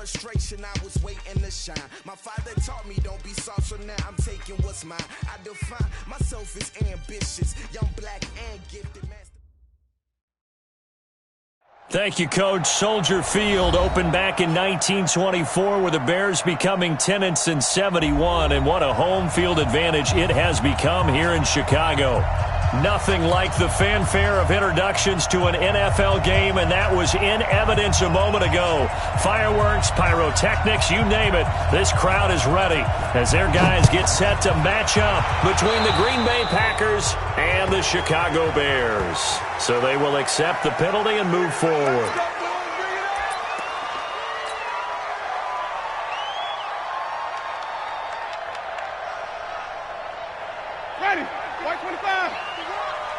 frustration, I was waiting to shine. My father taught me don't be soft, so now I'm taking what's mine. I define myself as ambitious, young, black, and gifted. Thank you, Coach. Soldier Field opened back in 1924 with the Bears becoming tenants in 71, and what a home field advantage it has become here in Chicago. Nothing like the fanfare of introductions to an NFL game, and that was in evidence a moment ago. Fireworks, pyrotechnics, you name it. This crowd is ready as their guys get set to match up between the Green Bay Packers and the Chicago Bears. So they will accept the penalty and move forward. Ready, white 25.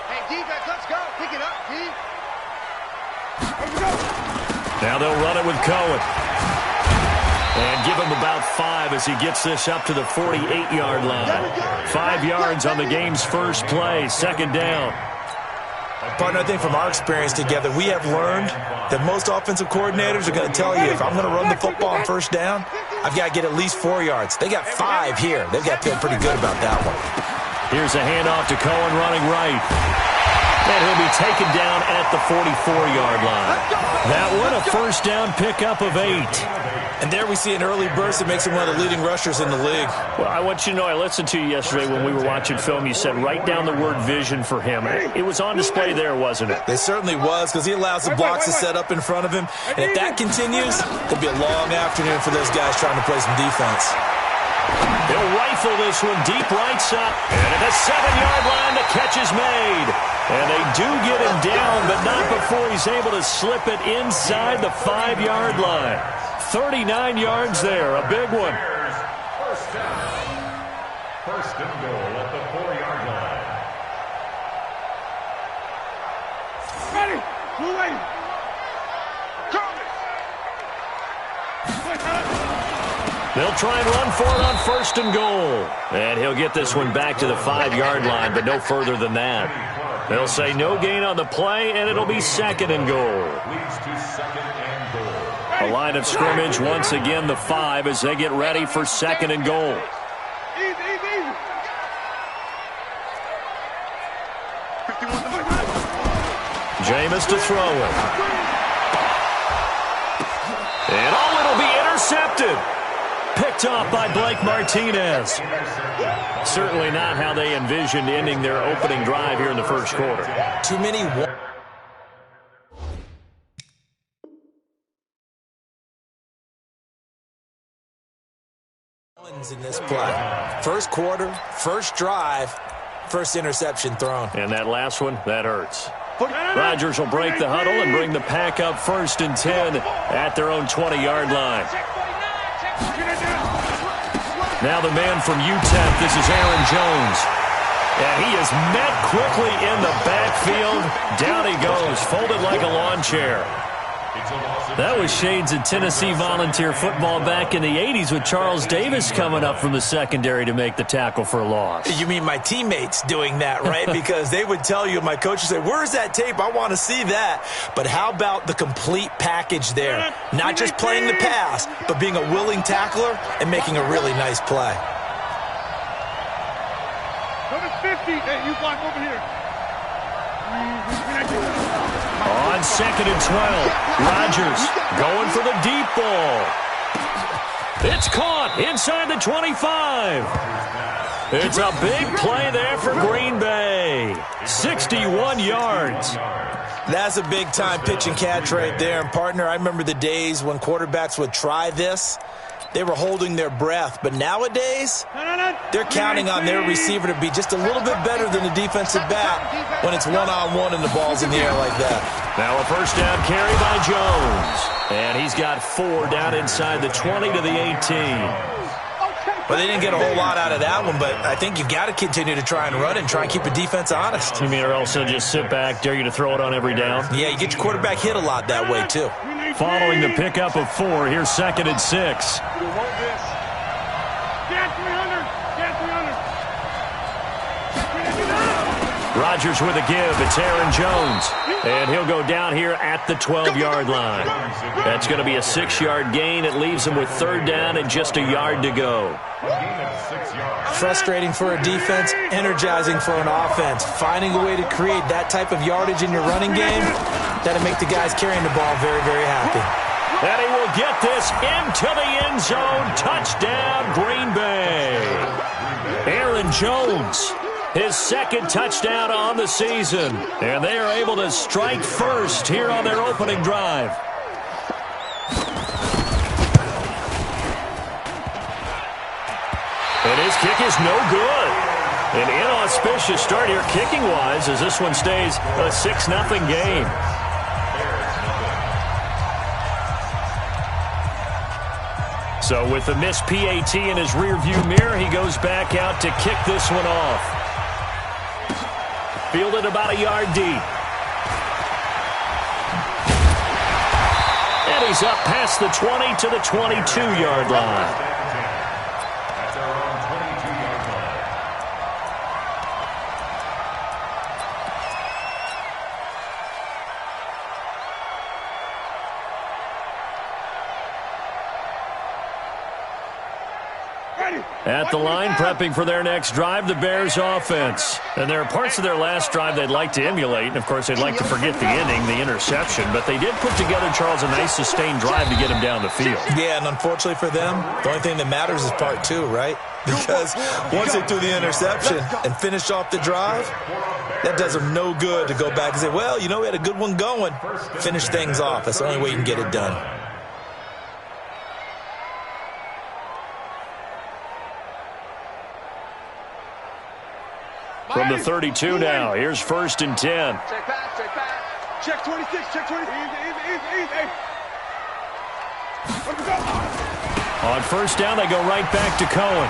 Hey, defense, let's go. Pick it up, D. Here we go. Now they'll run it with Cohen. And give him about 5 as he gets this up to the 48-yard line. 5 yards on the game's first play, second down. Partner, I think from our experience together, we have learned that most offensive coordinators are going to tell you, if I'm going to run the football on first down, I've got to get at least 4 yards. They got 5 here. They've got to feel pretty good about that one. Here's a handoff to Cohen running right. And he'll be taken down at the 44-yard line. That one, a first down pickup of 8. And there we see an early burst that makes him one of the leading rushers in the league. Well, I want you to know, I listened to you yesterday when we were watching film. You said write down the word vision for him. It was on display there, wasn't it? It certainly was, because he allows the blocks to set up in front of him. And if that continues, it'll be a long afternoon for those guys trying to play some defense. They'll rifle this one deep right side. And at the 7-yard line, the catch is made. And they do get him down, but not before he's able to slip it inside the 5-yard line. 39 yards there, a big one. First down. First and goal at the 4-yard line. Ready, move ready. They'll try and run for it on first and goal. And he'll get this one back to the 5-yard line, but no further than that. They'll say no gain on the play, and it'll be second and goal. Leads to second and goal. A line of scrimmage, once again the 5 as they get ready for second and goal. Jameis to throw it. And it'll be intercepted. Picked off by Blake Martinez. Certainly not how they envisioned ending their opening drive here in the first quarter. Too many in this play. First quarter, first drive, first interception thrown. And that last one, that hurts. Rodgers will break the huddle and bring the pack up first and 10 at their own 20-yard line. Now the man from UTEP, this is Aaron Jones. And he is met quickly in the backfield. Down he goes, folded like a lawn chair. That was shades of Tennessee volunteer football back in the 80s with Charles Davis coming up from the secondary to make the tackle for a loss. You mean my teammates doing that, right? Because they would tell you, my coach would say, where's that tape? I want to see that. But how about the complete package there? Not just playing the pass, but being a willing tackler and making a really nice play. Number 50, hey, you block over here. On second and 12, Rodgers going for the deep ball. It's caught inside the 25. It's a big play there for Green Bay. 61 yards. That's a big-time pitch and catch right there. And, partner, I remember the days when quarterbacks would try this. They were holding their breath. But nowadays, they're counting on their receiver to be just a little bit better than the defensive back when it's one-on-one and the ball's in the air like that. Now a first down carry by Jones. And he's got 4 down inside the 20 to the 18. Well, they didn't get a whole lot out of that one, but I think you've got to continue to try and run and try and keep the defense honest. You mean or else they'll just sit back, dare you to throw it on every down? Yeah, you get your quarterback hit a lot that way, too. Following the pickup of 4, here's second and 6. You want this? Get 300. Get 300. Rodgers with a give. It's Aaron Jones. And he'll go down here at the 12-yard line. That's going to be a 6-yard gain. It leaves him with third down and just a yard to go. Frustrating for a defense, energizing for an offense. Finding a way to create that type of yardage in your running game, that'll make the guys carrying the ball very, very happy. And he will get this into the end zone. Touchdown, Green Bay. Aaron Jones, his second touchdown on the season. And they are able to strike first here on their opening drive. And his kick is no good. An inauspicious start here kicking-wise as this one stays a 6-0 game. So with the missed PAT in his rearview mirror, he goes back out to kick this one off. Fielded about a yard deep. And he's up past the 20 to the 22-yard line. At the line, prepping for their next drive, the Bears offense. And there are parts of their last drive they'd like to emulate. And, of course, they'd like to forget the ending, the interception. But they did put together, Charles, a nice sustained drive to get him down the field. Yeah, and unfortunately for them, the only thing that matters is part two, right? Because once they threw the interception and finished off the drive, that does them no good to go back and say, well, you know, we had a good one going. Finish things off. That's the only way you can get it done. From the 32 now, here's 1st and 10. Check back, check back. Check 26, check 20. Easy. On 1st down, they go right back to Cohen.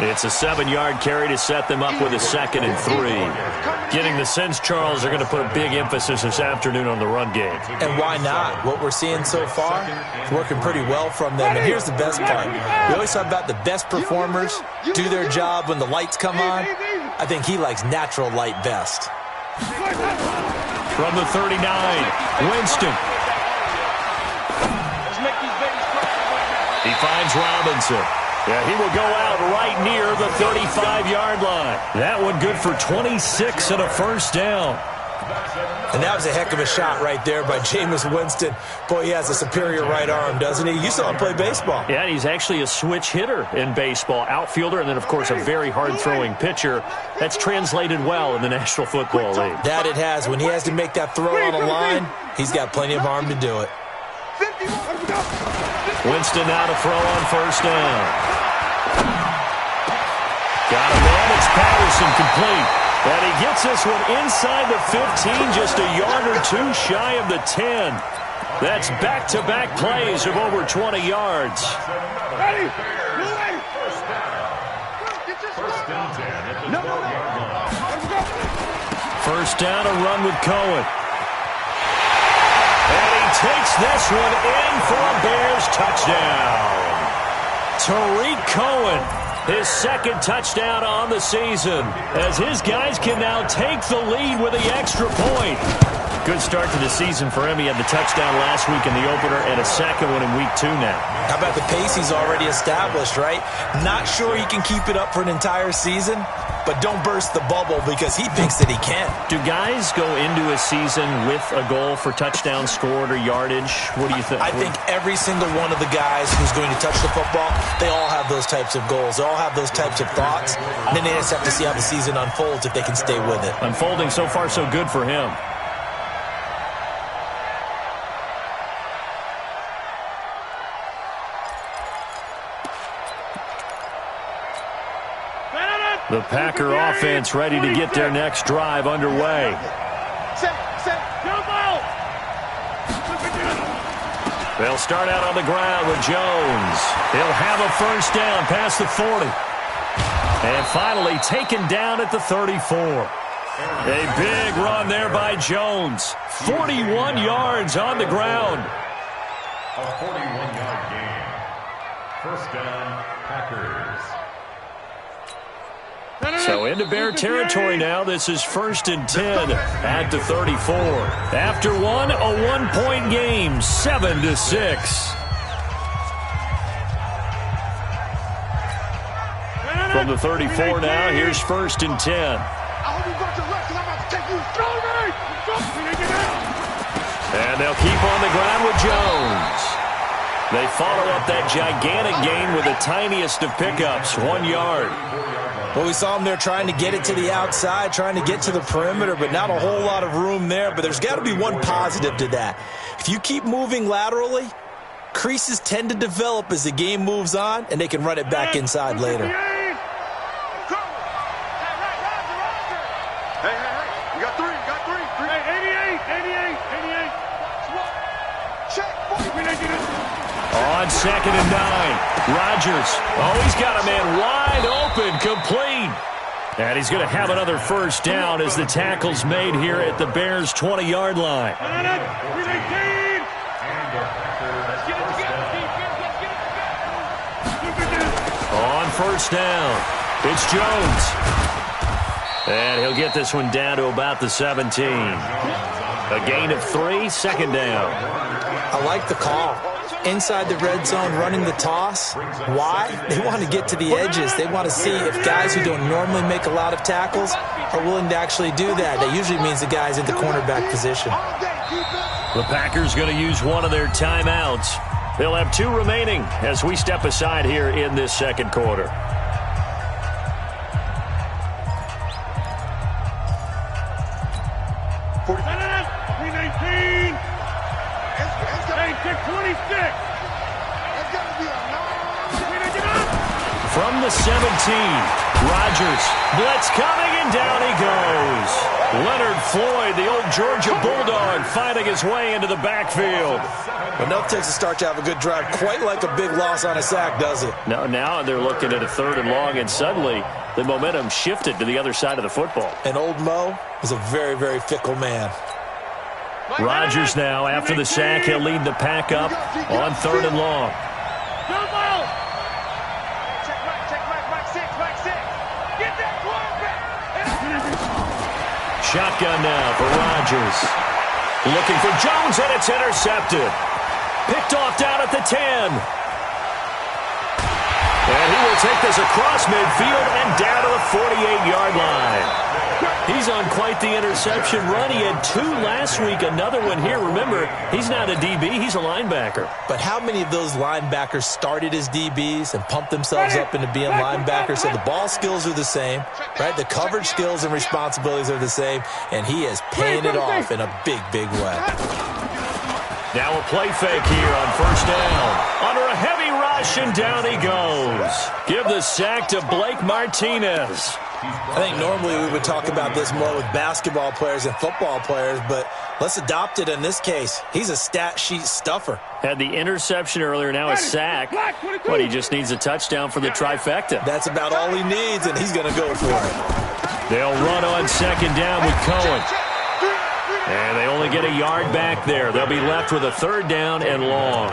It's a 7-yard carry to set them up with a 2nd and 3. Getting the sense, Charles, they're going to put a big emphasis this afternoon on the run game. And why not? What we're seeing so far is working pretty well from them. And here's the best part. We always talk about the best performers do their job when the lights come on. I think he likes natural light best. From the 39, Winston. He finds Robinson. Yeah, he will go out right near the 35-yard line. That one good for 26 and a 1st down. And that was a heck of a shot right there by Jameis Winston. Boy, he has a superior right arm, doesn't he? You saw him play baseball. Yeah, he's actually a switch hitter in baseball. Outfielder and then, of course, a very hard-throwing pitcher. That's translated well in the National Football League. That it has. When he has to make that throw on a line, he's got plenty of arm to do it. Winston now to throw on 1st down. Got a man. It's Patterson complete. And he gets this one inside the 15, just a yard or two shy of the 10. That's back-to-back plays of over 20 yards. Ready? First down, a run with Cohen. And he takes this one in for a Bears touchdown. Tariq Cohen, his 2nd touchdown on the season, as his guys can now take the lead with the extra point. Good start to the season for him. He had the touchdown last week in the opener and a 2nd one in week 2 now. How about the pace he's already established, right? Not sure he can keep it up for an entire season, but don't burst the bubble because he thinks that he can. Do guys go into a season with a goal for touchdown scored or yardage? What do you think? I think every single one of the guys who's going to touch the football, they all have those types of goals. They all have those types of thoughts. And then they just have to see how the season unfolds if they can stay with it. Unfolding so far so good for him. The Packer offense ready to get their next drive underway. They'll start out on the ground with Jones. He'll have a 1st down past the 40. And finally taken down at the 34. A big run there by Jones. 41 yards on the ground. A 41-yard gain. 1st down, Packers. So into Bear territory now. This is 1st and 10 at the 34. After one, a one-point game, 7-6. From the 34 now, here's 1st and 10. I hope you got your rest, because I'm about to take you. And they'll keep on the ground with Jones. They follow up that gigantic gain with the tiniest of pickups, 1 yard. Well, we saw him there trying to get it to the outside, trying to get to the perimeter, but not a whole lot of room there. But there's got to be one positive to that. If you keep moving laterally, creases tend to develop as the game moves on, and they can run it back inside later. Hey, you got three. Hey, 88. Check. On 2nd and 9, Rodgers. Oh, he's got a man wide open, complete. And he's going to have another first down as the tackle's made here at the Bears' 20-yard line. On 1st down, it's Jones. And he'll get this one down to about the 17. A gain of 3, 2nd down. I like the call. Inside the red zone, running the toss. Why? They want to get to the edges. They want to see if guys who don't normally make a lot of tackles are willing to actually do that. That usually means the guy's in the cornerback position. The Packers going to use one of their timeouts. They'll have 2 remaining as we step aside here in this 2nd quarter. From the 17, Rodgers, blitz coming, and down he goes. Leonard Floyd, the old Georgia Bulldog, fighting his way into the backfield. Enough takes to start to have a good drive, quite like a big loss on a sack, does it? No, now they're looking at a 3rd and long, and suddenly the momentum shifted to the other side of the football. And old Mo is a very, very fickle man. Rodgers now, after the sack, he'll lead the pack up on 3rd and long. Shotgun now for Rodgers. Looking for Jones, and it's intercepted. Picked off down at the 10. And he will take this across midfield and down to the 48-yard line. He's on quite the interception run. He had 2 last week, another one here. Remember, he's not a DB, he's a linebacker. But how many of those linebackers started as DBs and pumped themselves up into being linebackers? So the ball skills are the same, right? The coverage skills and responsibilities are the same, and he is paying it off in a big, big way. Now a play fake here on 1st down. Under a heavy rush, and down he goes. Give the sack to Blake Martinez. I think normally we would talk about this more with basketball players and football players, but let's adopt it in this case. He's a stat sheet stuffer. Had the interception earlier, now a sack. But he just needs a touchdown for the trifecta. That's about all he needs, and he's going to go for it. They'll run on 2nd down with Cohen. And they only get a yard back there. They'll be left with a 3rd down and long.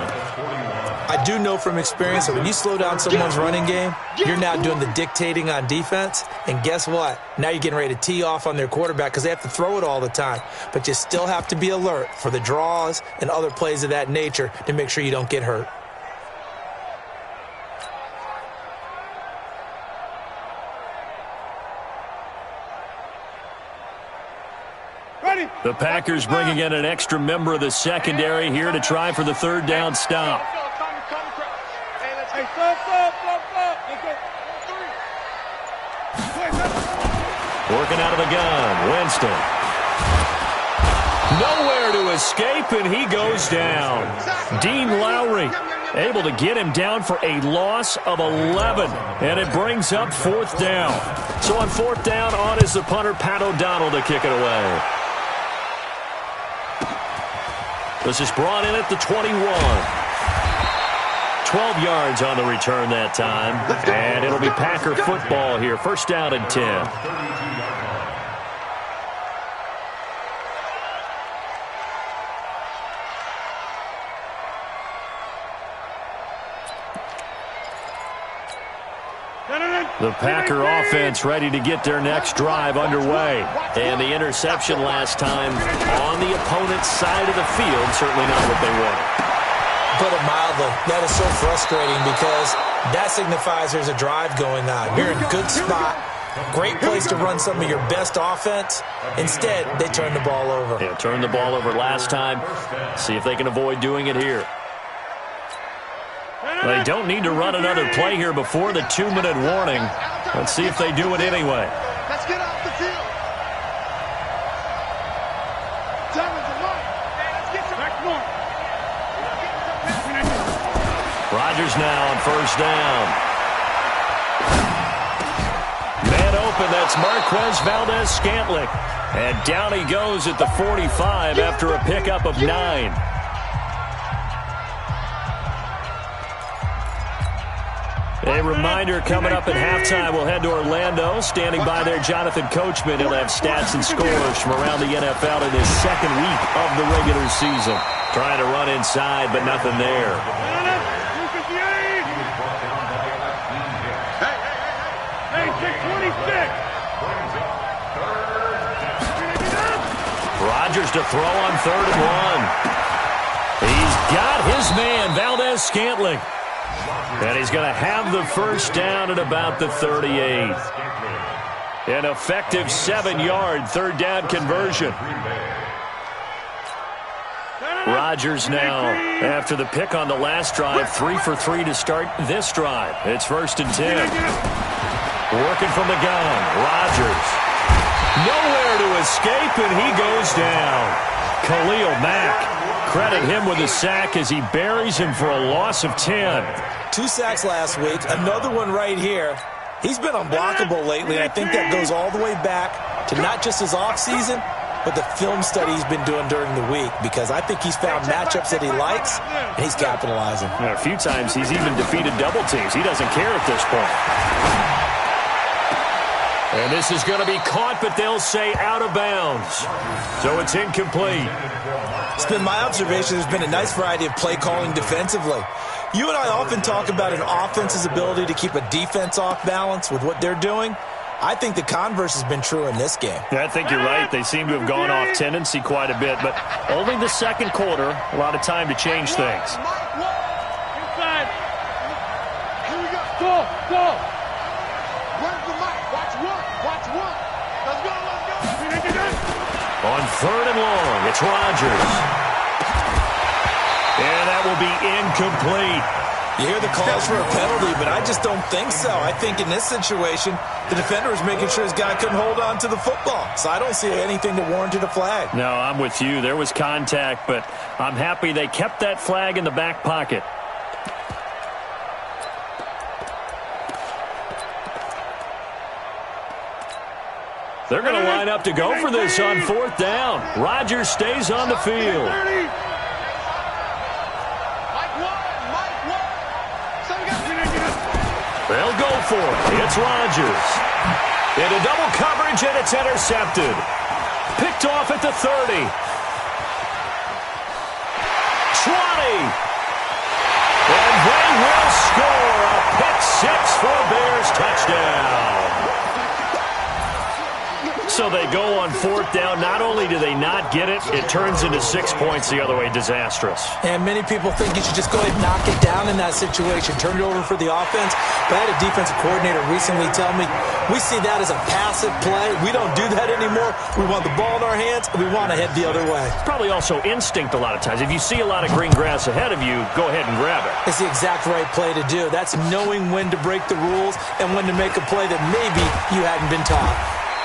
I do know from experience that when you slow down someone's running game, you're now doing the dictating on defense. And guess what? Now you're getting ready to tee off on their quarterback because they have to throw it all the time. But you still have to be alert for the draws and other plays of that nature to make sure you don't get hurt. The Packers bringing in an extra member of the secondary here to try for the 3rd down stop. Working out of the gun, Winston. Nowhere to escape, and he goes down. Dean Lowry able to get him down for a loss of 11, and it brings up 4th down. So on 4th down, on is the punter, Pat O'Donnell, to kick it away. This is brought in at the 21. 12 yards on the return that time. And it'll be Packer football here. 1st down and 10. The Packer offense ready to get their next drive underway. And the interception last time on the opponent's side of the field, certainly not what they wanted. Put it mildly, that is so frustrating because that signifies there's a drive going on. You're in a good spot, great place to run some of your best offense. Instead, they turn the ball over. Yeah, turned the ball over last time. See if they can avoid doing it here. They don't need to run another play here before the 2-minute warning. Let's see if they do it anyway. Let's get off the field. Rodgers now on first down. Man open, that's Marquez Valdez-Scantling. And down he goes at the 45 after a pickup of 9. A reminder, coming up at halftime, we'll head to Orlando. Standing by there, Jonathan Coachman. He'll have stats and scores from around the NFL in his second week of the regular season. Trying to run inside, but nothing there. Hey, 626. Rodgers to throw on 3rd and 1. He's got his man, Valdez-Scantling. And he's going to have the first down at about the 38. An effective 7-yard 3rd down conversion. Rodgers now, after the pick on the last drive, 3 for 3 to start this drive. It's 1st and 10. Working from the gun, Rodgers. Nowhere to escape, and he goes down. Khalil Mack. Credit him with a sack as he buries him for a loss of 10. 2 sacks last week, another one right here. He's been unblockable lately, and I think that goes all the way back to not just his offseason, but the film study he's been doing during the week, because I think he's found matchups that he likes, and he's capitalizing. A few times he's even defeated double teams. He doesn't care at this point. And this is going to be caught, but they'll say out of bounds. So it's incomplete. It's been my observation there's been a nice variety of play calling defensively. You and I often talk about an offense's ability to keep a defense off balance with what they're doing. I think the converse has been true in this game. Yeah, I think you're right. They seem to have gone off tendency quite a bit, but only the second quarter, a lot of time to change things. Inside. Here we go. Go. Where's the mic? Watch one. Let's go. On 3rd and long, it's Rodgers. And that will be incomplete. You hear the calls for a penalty, but I just don't think so. I think in this situation, the defender was making sure his guy couldn't hold on to the football. So I don't see anything that warranted a flag. No, I'm with you. There was contact, but I'm happy they kept that flag in the back pocket. They're going to line up to go for this on 4th down. Rodgers stays on the field. They'll go for it. It's Rodgers. Into double coverage, and it's intercepted. Picked off at the 30. 20. And they will score a pick 6 for a Bears touchdown. So they go on 4th down. Not only do they not get it, it turns into 6 points the other way. Disastrous. And many people think you should just go ahead and knock it down in that situation. Turn it over for the offense. But I had a defensive coordinator recently tell me, we see that as a passive play. We don't do that anymore. We want the ball in our hands, and we want to head the other way. It's probably also instinct a lot of times. If you see a lot of green grass ahead of you, go ahead and grab it. It's the exact right play to do. That's knowing when to break the rules and when to make a play that maybe you hadn't been taught.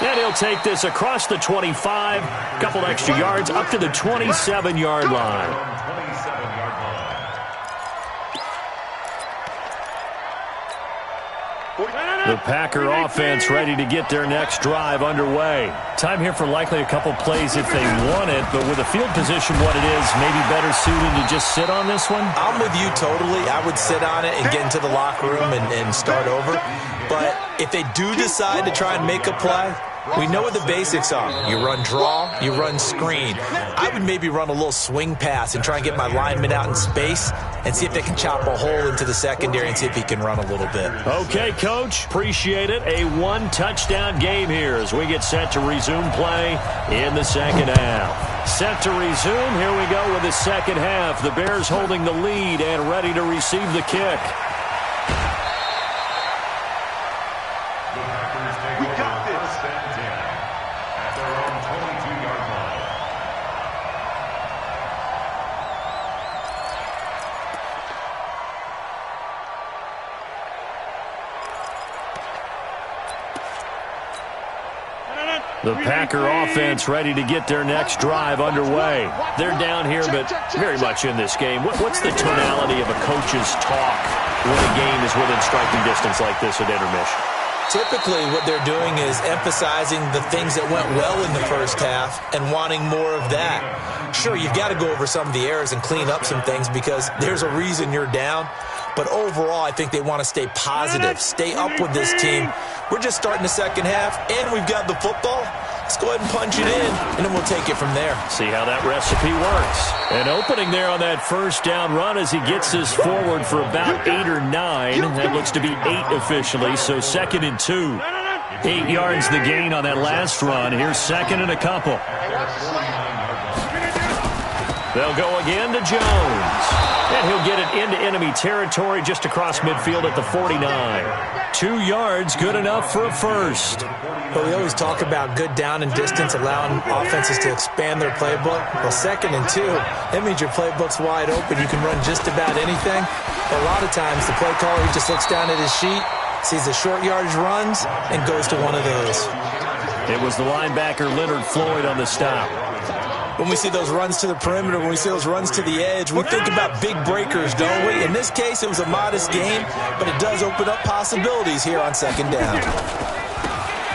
And he'll take this across the 25, couple extra yards, up to the 27-yard line. The Packer offense ready to get their next drive underway. Time here for likely a couple plays if they want it, but with the field position what it is, maybe better suited to just sit on this one? I'm with you totally. I would sit on it and get into the locker room and start over. But if they do decide to try and make a play, We know what the basics are. You run draw, you run screen. I would maybe run a little swing pass and try and get my lineman out in space and see if they can chop a hole into the secondary and see if he can run a little bit. Okay, Coach. Appreciate it. A one-touchdown game here as we get set to resume play in the second half. Set to resume. Here we go with the second half. The Bears holding the lead and ready to receive the kick. We got this. First and 10 at their own 22-yard line. The Packer offense ready to get their next drive underway. They're down here, but very much in this game. What's the tonality of a coach's talk when a game is within striking distance like this at intermission? Typically, what they're doing is emphasizing the things that went well in the first half and wanting more of that. Sure, you've got to go over some of the errors and clean up some things because there's a reason you're down. But overall, I think they want to stay positive, stay up with this team. We're just starting the second half, and we've got the football. Let's go ahead and punch it in, and then we'll take it from there. See how that recipe works. An opening there on that first down run as he gets this forward for about 8 or 9. That looks to be 8 officially, so 2nd and 2. 8 yards the gain on that last run. Here's 2nd and a couple. They'll go again to Jones. And he'll get it into enemy territory just across midfield at the 49. 2 yards, good enough for a first. But we always talk about good down and distance, allowing offenses to expand their playbook. Well, 2nd and 2, that means your playbook's wide open. You can run just about anything. But a lot of times, the play caller, he just looks down at his sheet, sees the short yardage runs, and goes to one of those. It was the linebacker Leonard Floyd on the stop. When we see those runs to the perimeter, when we see those runs to the edge, we think about big breakers, don't we? In this case, it was a modest game, but it does open up possibilities here on 2nd down.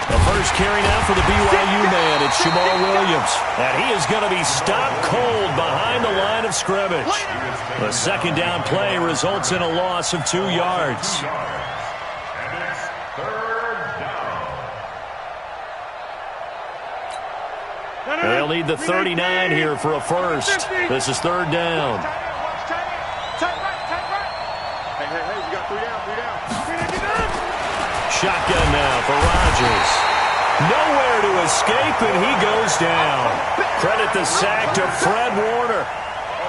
The first carry now for the BYU man. It's Jamal Williams. And he is going to be stopped cold behind the line of scrimmage. The 2nd down play results in a loss of 2 yards. And it's 3rd down. They'll need the 39 here for a first. This is 3rd down. Hey, you got 3 down. Shotgun now for Rodgers. Nowhere to escape, and he goes down. Credit the sack to Fred Warner.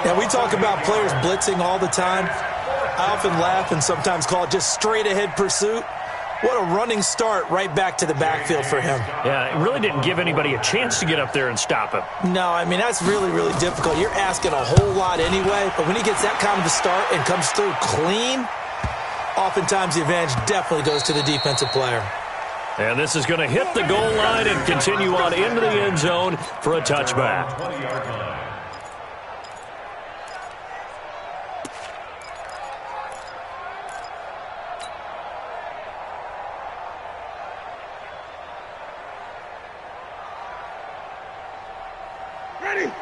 Now, we talk about players blitzing all the time. I often laugh and sometimes call it just straight-ahead pursuit. What a running start right back to the backfield for him. Yeah, it really didn't give anybody a chance to get up there and stop him. No, I mean, that's really, really difficult. You're asking a whole lot anyway, but when he gets that kind of a start and comes through clean, oftentimes the advantage definitely goes to the defensive player. And this is going to hit the goal line and continue on into the end zone for a touchback. 20-yard line.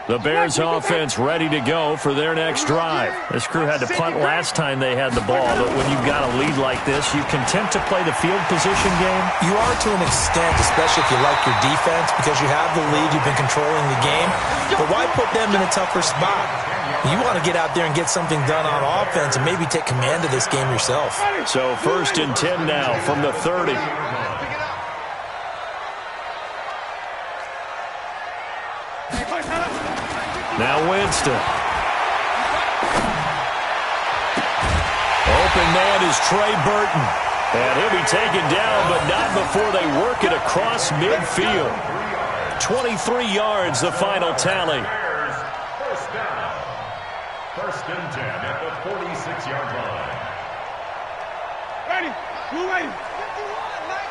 The Bears offense ready to go for their next drive. This crew had to punt last time they had the ball, but when you've got a lead like this, you content to play the field position game? You are to an extent, especially if you like your defense, because you have the lead, you've been controlling the game. But why put them in a tougher spot? You want to get out there and get something done on offense and maybe take command of this game yourself. So 1st and 10 now from the 30. Now Winston. Open man is Trey Burton. And he'll be taken down, but not before they work it across midfield. 23 yards, the final tally. First down. 1st and 10 at the 46-yard line. Ready. Blue ready.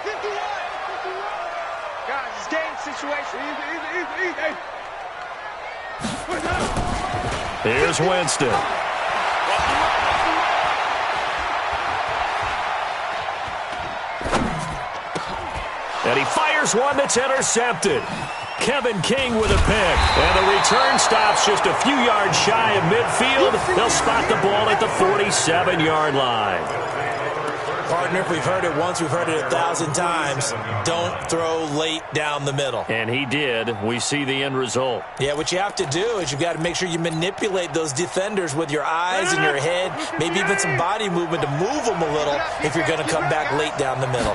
51. Guys, it's game situation. Easy. Hey. Here's Winston. And he fires one that's intercepted. Kevin King with a pick. And the return stops just a few yards shy of midfield. They'll spot the ball at the 47-yard line. Partner, if we've heard it once, we've heard it 1,000 times. Don't throw late down the middle. And he did. We see the end result. Yeah, what you have to do is you've got to make sure you manipulate those defenders with your eyes and your head, maybe even some body movement to move them a little if you're going to come back late down the middle.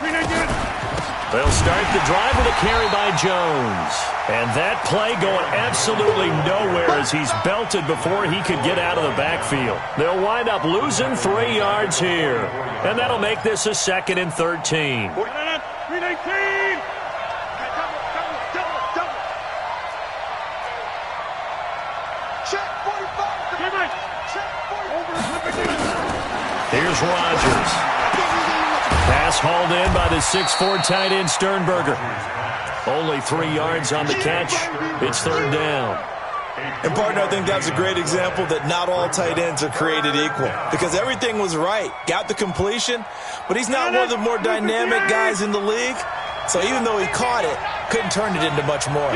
They'll start the drive with a carry by Jones. And that play going absolutely nowhere as he's belted before he could get out of the backfield. They'll wind up losing 3 yards here. And that'll make this a 2nd and 13. 319. Check 45. Check 45. Here's Rodgers. Pass hauled in by the 6'4" tight end Sternberger. Only 3 yards on the catch. It's 3rd down. And, partner, I think that's a great example that not all tight ends are created equal because everything was right. Got the completion, but he's not one of the more dynamic guys in the league. So even though he caught it, couldn't turn it into much more.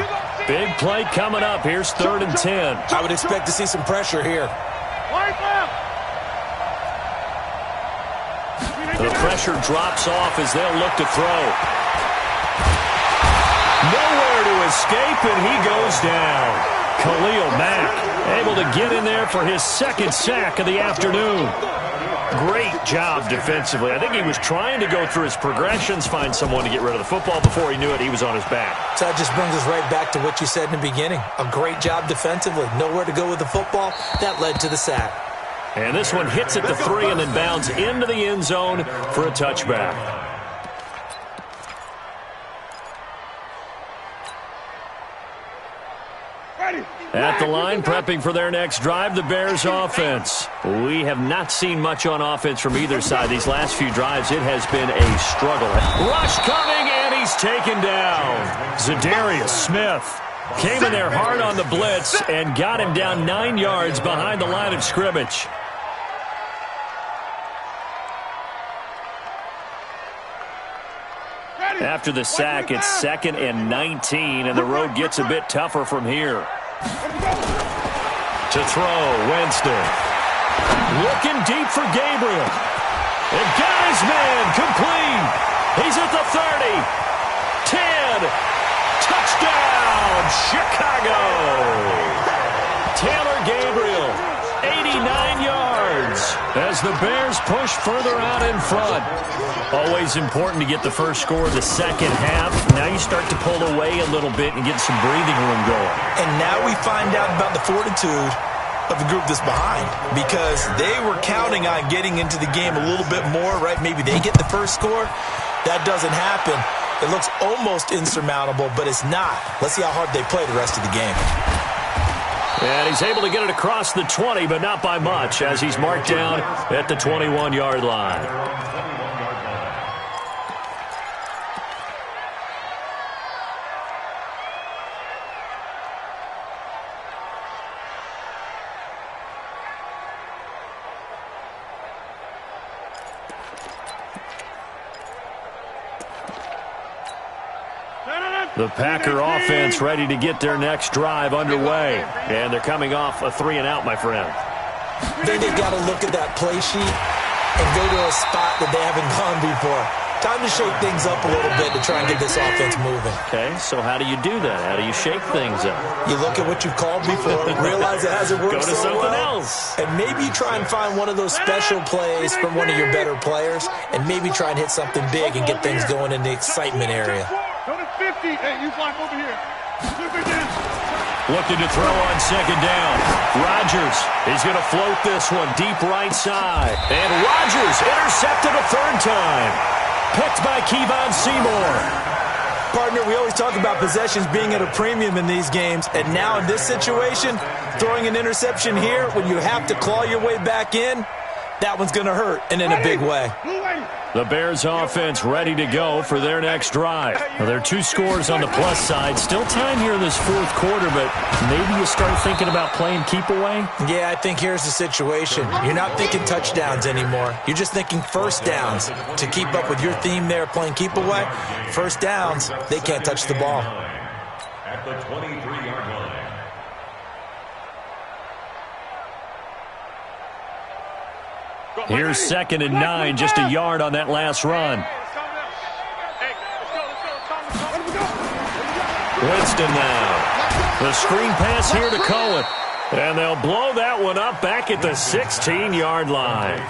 Big play coming up. Here's 3rd and 10. I would expect to see some pressure here. The pressure drops off as they'll look to throw. Nowhere to escape, and he goes down. Khalil Mack able to get in there for his 2nd sack of the afternoon. Great job defensively. I think he was trying to go through his progressions, find someone to get rid of the football. Before he knew it, he was on his back. So that just brings us right back to what you said in the beginning. A great job defensively. Nowhere to go with the football. That led to the sack. And this one hits at the 3 and then bounds into the end zone for a touchback. At the line, prepping for their next drive, the Bears offense. We have not seen much on offense from either side. These last few drives, it has been a struggle. Rush coming, and he's taken down. Zadarius Smith came in there hard on the blitz and got him down 9 yards behind the line of scrimmage. After the sack, it's 2nd and 19, and the road gets a bit tougher from here. To throw, Winston. Looking deep for Gabriel. And got his man complete. He's at the 30. 10. Touchdown, Chicago. Taylor Gabriel, 89 yards as the Bears push further out in front. Always important to get the first score of the second half. Now you start to pull away a little bit and get some breathing room going. And now we find out about the fortitude of the group that's behind because they were counting on getting into the game a little bit more, right? Maybe they get the first score. That doesn't happen. It looks almost insurmountable, but it's not. Let's see how hard they play the rest of the game. And he's able to get it across the 20, but not by much, as he's marked down at the 21-yard line. The Packer offense ready to get their next drive underway. And they're coming off a 3-and-out, my friend. Then they've got to look at that play sheet and go to a spot that they haven't gone before. Time to shake things up a little bit to try and get this offense moving. Okay, so how do you do that? How do you shake things up? You look at what you've called before, realize it hasn't worked Go to so something well, else. and maybe you try and find one of those special plays from one of your better players, and maybe try and hit something big and get things going in the excitement area. Go to 50. Hey, you fly over here. Looking to throw on second down. Rodgers is going to float this one deep right side. And Rodgers intercepted a 3rd time. Picked by Kevon Seymour. Partner, we always talk about possessions being at a premium in these games, and now in this situation, throwing an interception here when you have to claw your way back in, that one's going to hurt, and in a big way. The Bears offense ready to go for their next drive. Now, there are 2 scores on the plus side. Still time here in this 4th quarter, but maybe you start thinking about playing keep away? Yeah, I think here's the situation. You're not thinking touchdowns anymore. You're just thinking first downs. To keep up with your theme there, playing keep away, first downs, they can't touch the ball. At the 23-yard line. Go. Here's 2nd and 9, just a yard on that last run. Winston now. The screen pass here to Cohen. And they'll blow that one up back at the 16-yard line.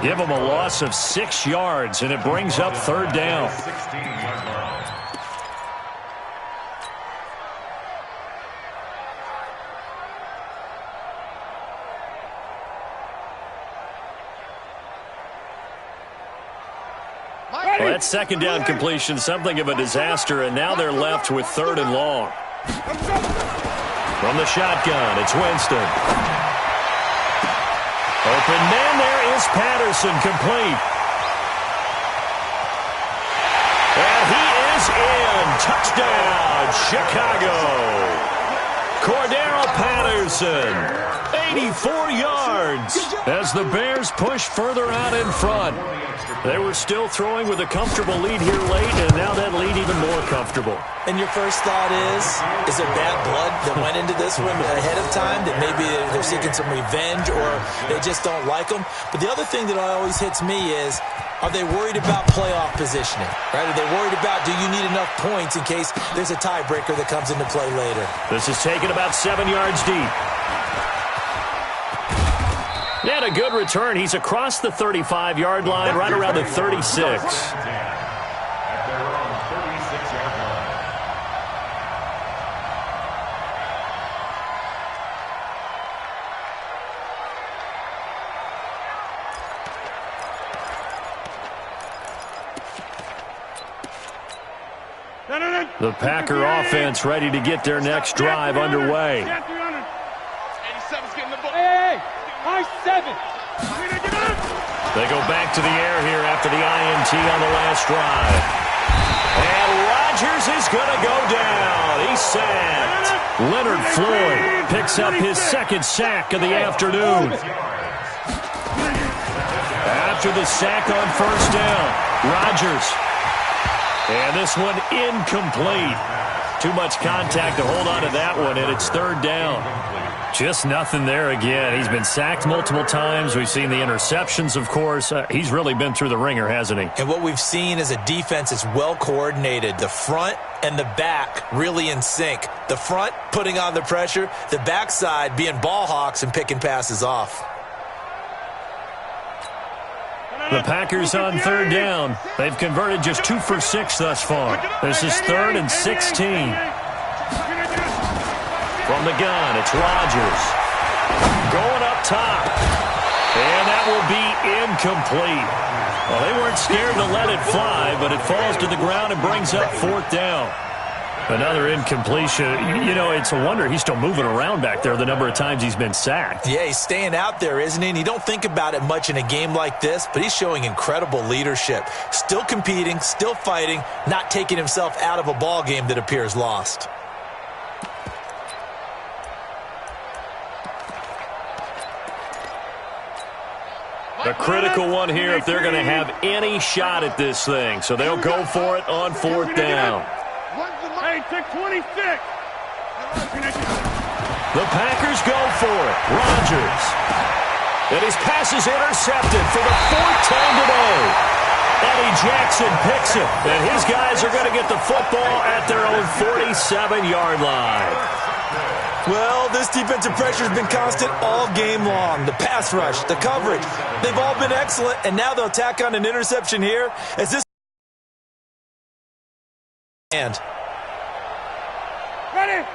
Give them a loss of 6 yards, and it brings up 3rd down. Well, that 2nd down completion, something of a disaster, and now they're left with 3rd and long. From the shotgun, it's Winston. Open man there is Patterson, complete. And he is in. Touchdown, Chicago. Cordero Patterson, 84 yards as the Bears push further out in front. They were still throwing with a comfortable lead here late, and now that lead even more comfortable. And your first thought is there bad blood that went into this one ahead of time, that maybe they're seeking some revenge or they just don't like them? But the other thing that always hits me is, are they worried about playoff positioning? Right? Are they worried about, do you need enough points in case there's a tiebreaker that comes into play later? This is taken about 7 yards deep. And a good return. He's across the 35-yard line, right around the 36. The Packer offense ready to get their next drive underway. They go back to the air here after the INT on the last drive. And Rodgers is going to go down. He's sacked. Leonard Floyd picks up his 2nd sack of the afternoon. After the sack on 1st down, Rodgers. And this one incomplete. Too much contact to hold on to that one, and it's 3rd down. Just nothing there again. He's been sacked multiple times. We've seen the interceptions, of course. He's really been through the ringer, hasn't he? And what we've seen is a defense that's well coordinated. The front and the back really in sync. The front putting on the pressure, the backside being ball hawks and picking passes off. The Packers on 3rd down. They've converted just 2 for 6 thus far. This is 3rd and 16. From the gun, it's Rodgers. Going up top. And that will be incomplete. Well, they weren't scared to let it fly, but it falls to the ground and brings up 4th down. Another incompletion. You know, it's a wonder he's still moving around back there the number of times he's been sacked. Yeah, he's staying out there, isn't he? And you don't think about it much in a game like this, but he's showing incredible leadership. Still competing, still fighting, not taking himself out of a ball game that appears lost. A critical one here if they're going to have any shot at this thing. So they'll go for it on 4th down. Hey, take 26. The Packers go for it. Rodgers. And his pass is intercepted for the 4th time today. Eddie Jackson picks it. And his guys are going to get the football at their own 47-yard line. Well, this defensive pressure has been constant all game long. The pass rush, the coverage, they've all been excellent, and now they'll tack on an interception here as this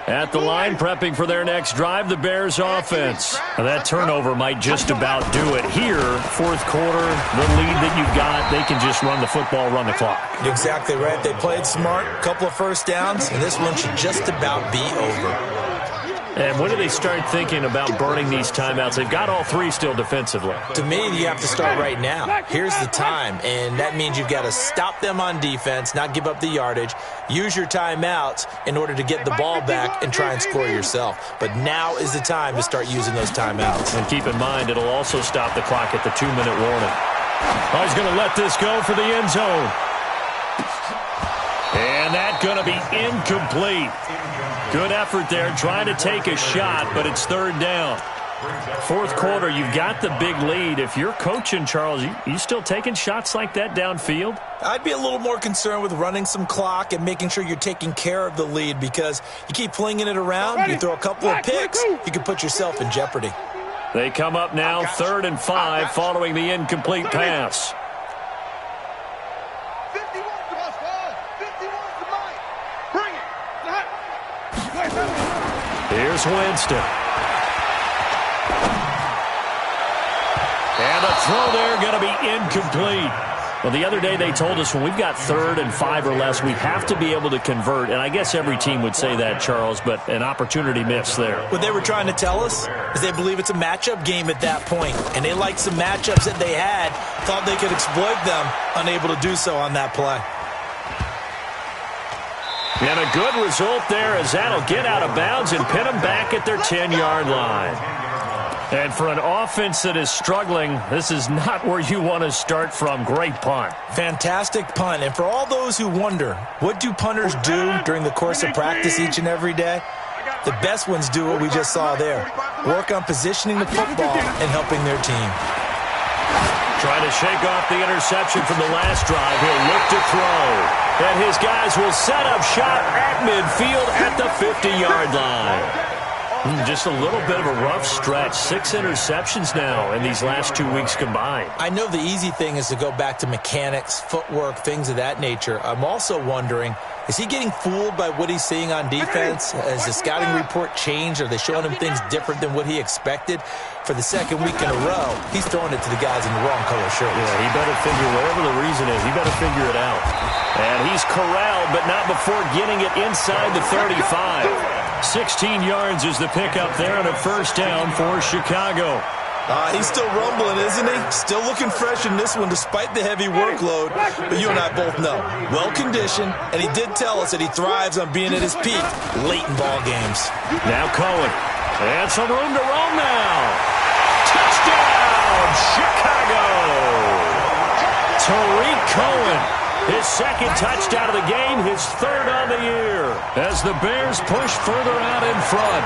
at the line, prepping for their next drive, the Bears offense. Now, that turnover might just about do it here. 4th quarter, the lead that you've got, they can just run the football, run the clock. Exactly right. They played smart, couple of first downs, and this one should just about be over. And when do they start thinking about burning these timeouts? They've got all 3 still defensively. To me, you have to start right now. Here's the time, and that means you've got to stop them on defense, not give up the yardage, use your timeouts in order to get the ball back and try and score yourself. But now is the time to start using those timeouts. And keep in mind, it'll also stop the clock at the 2-minute warning. Oh, he's going to let this go for the end zone. And that's going to be incomplete. Good effort there, trying to take a shot, but it's 3rd down. Fourth quarter, you've got the big lead. If you're coaching, Charles, you still taking shots like that downfield? I'd be a little more concerned with running some clock and making sure you're taking care of the lead, because you keep flinging it around, you throw a couple of picks, you can put yourself in jeopardy. They come up now 3rd and 5 following the incomplete pass. 51 to us, ball. 51 to Mike. Bring it. Here's Winston. And a throw there going to be incomplete. Well, the other day they told us when we've got 3rd and 5 or less, we have to be able to convert. And I guess every team would say that, Charles, but an opportunity missed there. What they were trying to tell us is they believe it's a matchup game at that point. And they liked some matchups that they had, thought they could exploit them, unable to do so on that play. And a good result there, as that'll get out of bounds and pin them back at their 10-yard line. And for an offense that is struggling, this is not where you want to start from. Great punt. Fantastic punt. And for all those who wonder, what do punters do during the course of practice each and every day? The best ones do what we just saw there. Work on positioning the football and helping their team. Trying to shake off the interception from the last drive. He'll look to throw. And his guys will set up shop at midfield at the 50-yard line. Just a little bit of a rough stretch. 6 interceptions now in these last 2 weeks combined. I know the easy thing is to go back to mechanics, footwork, things of that nature. I'm also wondering, is he getting fooled by what he's seeing on defense? Has the scouting report changed? Are they showing him things different than what he expected? For the second week in a row, he's throwing it to the guys in the wrong color shirts. Yeah, he better figure, whatever the reason is, he better figure it out. And he's corralled, but not before getting it inside the 35. 16 yards is the pickup there and a first down for Chicago. He's still rumbling, isn't he? Still looking fresh in this one despite the heavy workload. But you and I both know, well-conditioned, and he did tell us that he thrives on being at his peak late in ball games. Now Cohen. And some room to roam now. Touchdown, Chicago! Tariq Cohen. His second touchdown of the game, his 3rd on the year, as the Bears push further out in front.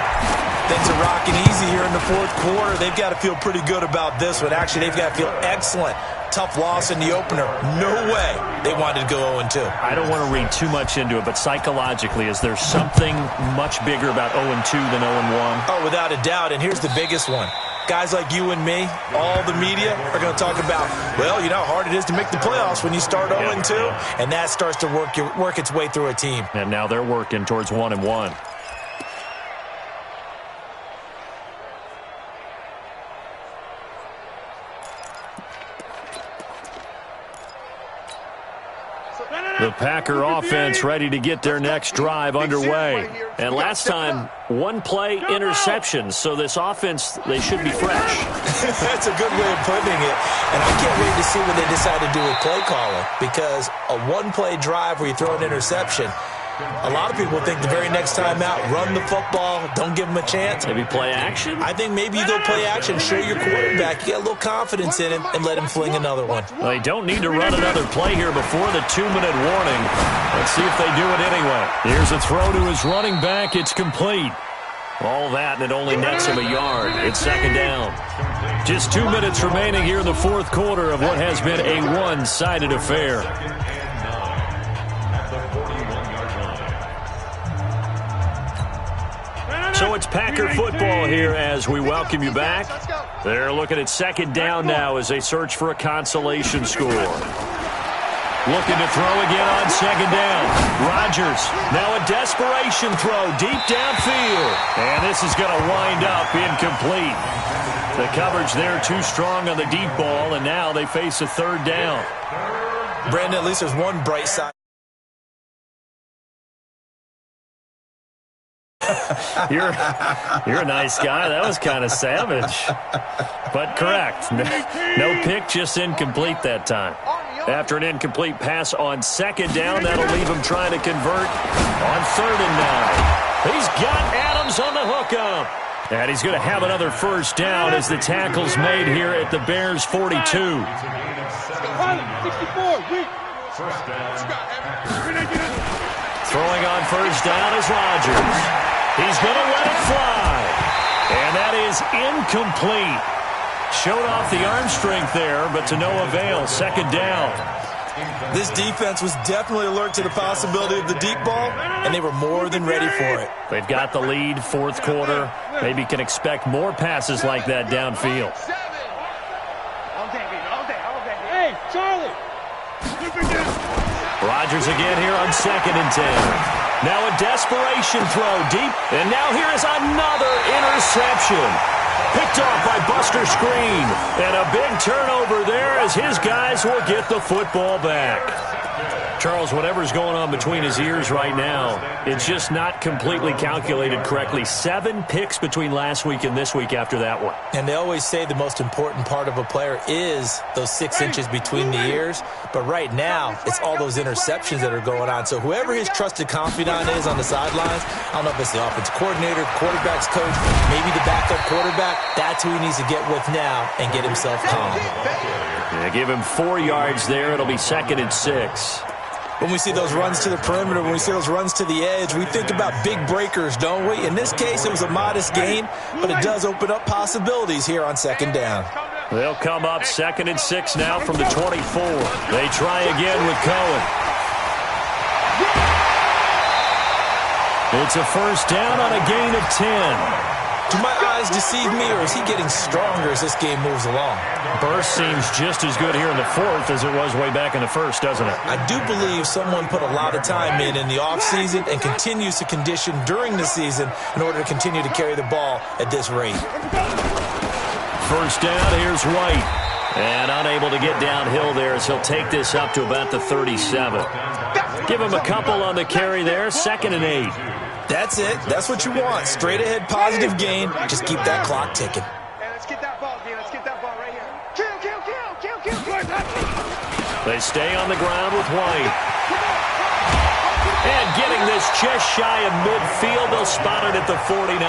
Things are rocking easy here in the 4th quarter. They've got to feel pretty good about this one. Actually, they've got to feel excellent. Tough loss in the opener. No way they wanted to go 0-2. I don't want to read too much into it, but psychologically, is there something much bigger about 0-2 than 0-1? Oh, without a doubt, and here's the biggest one. Guys like you and me, all the media, are going to talk about, well, you know how hard it is to make the playoffs when you start 0-2, and that starts to work its way through a team. And now they're working towards 1-1. The Packer offense ready to get their next drive underway. And last time, 1-play interception. So this offense, they should be fresh. That's a good way of putting it. And I can't wait to see what they decide to do with play calling. Because a 1-play drive where you throw an interception, a lot of people think the very next time out, run the football, don't give them a chance. Maybe play action? I think maybe you go play action, show your quarterback, you get a little confidence in him, and let him fling another one. Well, they don't need to run another play here before the 2-minute warning. Let's see if they do it anyway. Here's a throw to his running back. It's complete. All that, and it only nets him a yard. It's 2nd down. Just 2 minutes remaining here in the 4th quarter of what has been a one-sided affair. So it's Packer football here as we welcome you back. They're looking at 2nd down now as they search for a consolation score. Looking to throw again on 2nd down. Rodgers, now a desperation throw deep downfield. And this is going to wind up incomplete. The coverage there too strong on the deep ball, and now they face a 3rd down. Brandon, at least there's one bright side. You're a nice guy. That was kind of savage. But correct. No pick, just incomplete that time. After an incomplete pass on 2nd down, that'll leave him trying to convert on 3rd and 9. He's got Adams on the hookup. And he's going to have another first down as the tackle's made here at the Bears 42. 64, Throwing on first down is Rodgers. He's going to let it fly. And that is incomplete. Showed off the arm strength there, but to no avail. Second down. This defense was definitely alert to the possibility of the deep ball, and they were more than ready for it. They've got the lead, fourth quarter. Maybe can expect more passes like that downfield. Hey, Charlie! Rodgers again here on 2nd and 10. Now a desperation throw deep, and now here is another interception. Picked off by Buster Screen. And a big turnover there as his guys will get the football back. Charles, whatever's going on between his ears right now, it's just not completely calculated correctly. 7 picks between last week and this week after that one. And they always say the most important part of a player is those 6 inches between the ears. But right now, it's all those interceptions that are going on. So whoever his trusted confidant is on the sidelines, I don't know if it's the offensive coordinator, quarterback's coach, maybe the backup quarterback, that's who he needs to get with now and get himself calm. Yeah, give him 4 yards there. It'll be 2nd and 6. When we see those runs to the perimeter, when we see those runs to the edge, we think about big breakers, don't we? In this case, it was a modest gain, but it does open up possibilities here on 2nd down. They'll come up 2nd and 6 now from the 24. They try again with Cohen. It's a first down on a gain of 10. Do my eyes deceive me, or is he getting stronger as this game moves along? Burst seems just as good here in the 4th as it was way back in the 1st, doesn't it? I do believe someone put a lot of time in the offseason and continues to condition during the season in order to continue to carry the ball at this rate. First down, here's White. And unable to get downhill there as he'll take this up to about the 37. Give him a couple on the carry there, 2nd and 8. That's it. That's what you want. Straight ahead, positive gain. Just keep that clock ticking. Hey, let's get that ball, D. Let's get that ball right here. Kill. They stay on the ground with White. And getting this just shy of midfield, they'll spot it at the 49.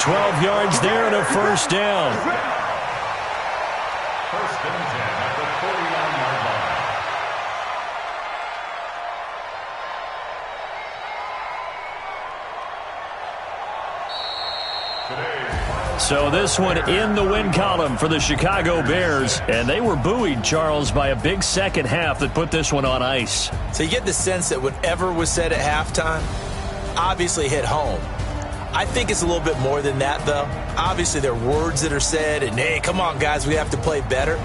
12 yards there and a first down. First and 10 at the 49-yard line. So this one in the win column for the Chicago Bears. And they were buoyed, Charles, by a big second half that put this one on ice. So you get the sense that whatever was said at halftime obviously hit home. I think it's a little bit more than that, though. Obviously, there are words that are said, and, hey, come on, guys, we have to play better.